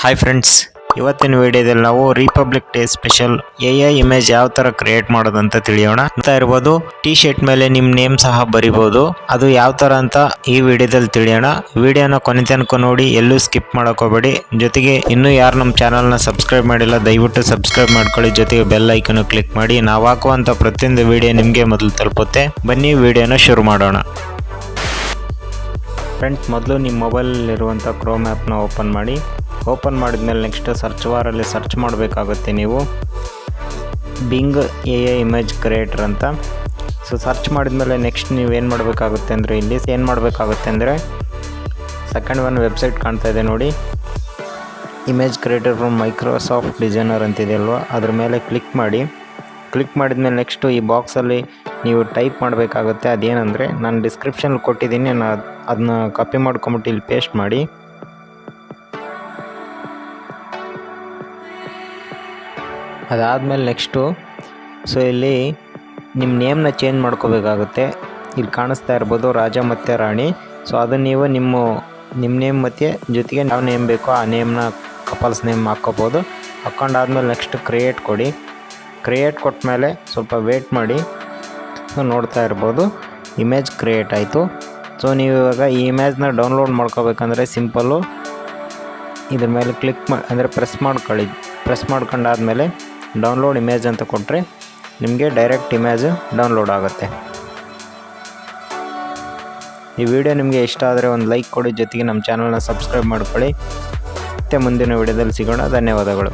Hi friends, ಇವತ್ತಿನ ವಿಡಿಯೋದಲ್ಲಿ ನಾವು republic day special AI image ಯಾವ ತರ ಕ್ರಿಯೇಟ್ ಮಾಡೋದಂತ ತಿಳಿಯೋಣ. ಅಂತ ಇರ್ಬೋದು ಟಿ ಶರ್ಟ್ ಮೇಲೆ ನಿಮ್ಮ ನೇಮ್ ಸಹ ಬರಿಬಹುದು. ಅದು ಯಾವ ತರ ಅಂತ ಈ ವಿಡಿಯೋದಲ್ಲಿ ತಿಳಿಯೋಣ. ವಿಡಿಯೋನ ಕೊನೆ ತನಕ ನೋಡಿ, ಎಲ್ಲೂ ಸ್ಕಿಪ್ ಮಾಡಕ್ ಹೋಗಬೇಡಿ. ಜೊತೆಗೆ ಇನ್ನೂ ಯಾರು ನಮ್ಮ ಚಾನಲ್ನ ಸಬ್ಸ್ಕ್ರೈಬ್ ಮಾಡಿಲ್ಲ ದಯವಿಟ್ಟು ಸಬ್ಸ್ಕ್ರೈಬ್ ಮಾಡ್ಕೊಳ್ಳಿ. ಜೊತೆಗೆ ಬೆಲ್ ಐಕನ್ ಕ್ಲಿಕ್ ಮಾಡಿ. ನಾವು ಹಾಕುವಂತ ಪ್ರತಿಯೊಂದು ವಿಡಿಯೋ ನಿಮಗೆ ಮೊದಲು ತಲುಪುತ್ತೆ. ಬನ್ನಿ ವಿಡಿಯೋನ ಶುರು ಮಾಡೋಣ. ಫ್ರೆಂಡ್ಸ್, ಮೊದಲು ನಿಮ್ಮ ಮೊಬೈಲಲ್ಲಿರುವಂಥ ಕ್ರೋಮ್ ಆ್ಯಪ್ನ ಓಪನ್ ಮಾಡಿ. ಓಪನ್ ಮಾಡಿದ್ಮೇಲೆ ನೆಕ್ಸ್ಟ್ ಸರ್ಚ್ ಬಾರಲ್ಲಿ ಸರ್ಚ್ ಮಾಡಬೇಕಾಗುತ್ತೆ ನೀವು ಬಿಂಗ್ AI ಇಮೇಜ್ ಕ್ರಿಯೇಟರ್ ಅಂತ. ಸೊ ಸರ್ಚ್ ಮಾಡಿದ್ಮೇಲೆ ನೆಕ್ಸ್ಟ್ ನೀವೇನು ಮಾಡಬೇಕಾಗುತ್ತೆ ಅಂದರೆ, ಇಲ್ಲಿ ಏನು ಮಾಡಬೇಕಾಗುತ್ತೆ ಅಂದರೆ ಸೆಕೆಂಡ್ ಒನ್ ವೆಬ್ಸೈಟ್ ಕಾಣ್ತಾ ಇದೆ ನೋಡಿ, image creator from Microsoft designer ಅಂತಿದೆ ಅಲ್ವಾ, ಅದ್ರ ಮೇಲೆ ಕ್ಲಿಕ್ ಮಾಡಿ. ಕ್ಲಿಕ್ ಮಾಡಿದ್ಮೇಲೆ ನೆಕ್ಸ್ಟು ಈ ಬಾಕ್ಸಲ್ಲಿ ನೀವು ಟೈಪ್ ಮಾಡಬೇಕಾಗುತ್ತೆ. ಅದೇನೆಂದರೆ ನಾನು ಡಿಸ್ಕ್ರಿಪ್ಷನ್ ಕೊಟ್ಟಿದ್ದೀನಿ, ಅದನ್ನ ಕಾಪಿ ಮಾಡ್ಕೊಂಬಿಟ್ಟು ಇಲ್ಲಿ ಪೇಸ್ಟ್ ಮಾಡಿ. ಅದಾದಮೇಲೆ ನೆಕ್ಸ್ಟು ಸೊ ಇಲ್ಲಿ ನಿಮ್ಮ ನೇಮ್ನ ಚೇಂಜ್ ಮಾಡ್ಕೋಬೇಕಾಗುತ್ತೆ. ಇಲ್ಲಿ ಕಾಣಿಸ್ತಾ ಇರ್ಬೋದು ರಾಜ ಮತ್ತು ರಾಣಿ. ಸೊ ಅದು ನೀವು ನಿಮ್ಮ ನೇಮ್ ಮತ್ತು ಜೊತೆಗೆ ಯಾವ ನೇಮ್ ಬೇಕೋ ಆ ನೇಮ್ನ ಕಪಲ್ಸ್ ನೇಮ್ ಹಾಕ್ಕೋಬೋದು. ಹಾಕ್ಕೊಂಡಾದ್ಮೇಲೆ ನೆಕ್ಸ್ಟ್ ಕ್ರಿಯೇಟ್ ಕೊಡಿ. ಕ್ರಿಯೇಟ್ ಕೊಟ್ಟ ಮೇಲೆ ಸ್ವಲ್ಪ ವೇಟ್ ಮಾಡಿ. ಸೊ ನೋಡ್ತಾ ಇರ್ಬೋದು ಇಮೇಜ್ ಕ್ರಿಯೇಟ್ ಆಯಿತು. ಸೊ ನೀವು ಇವಾಗ ಈ ಇಮೇಜ್ನ ಡೌನ್ಲೋಡ್ ಮಾಡ್ಕೋಬೇಕಂದ್ರೆ ಸಿಂಪಲ್ಲು ಇದ್ರ ಮೇಲೆ ಕ್ಲಿಕ್ ಅಂದರೆ ಪ್ರೆಸ್ ಮಾಡ್ಕೊಳ್ಳಿ. ಪ್ರೆಸ್ ಮಾಡ್ಕೊಂಡಾದ್ಮೇಲೆ ಡೌನ್ಲೋಡ್ ಇಮೇಜ್ ಅಂತ ಕೊಟ್ಟರೆ ನಿಮಗೆ ಡೈರೆಕ್ಟ್ ಇಮೇಜ್ ಡೌನ್ಲೋಡ್ ಆಗುತ್ತೆ. ಈ ವಿಡಿಯೋ ನಿಮಗೆ ಇಷ್ಟ ಆದರೆ ಒಂದು ಲೈಕ್ ಕೊಡಿ. ಜೊತೆಗೆ ನಮ್ಮ ಚಾನಲ್ನ ಸಬ್ಸ್ಕ್ರೈಬ್ ಮಾಡ್ಕೊಳ್ಳಿ. ಮತ್ತೆ ಮುಂದಿನ ವಿಡಿಯೋದಲ್ಲಿ ಸಿಗೋಣ. ಧನ್ಯವಾದಗಳು.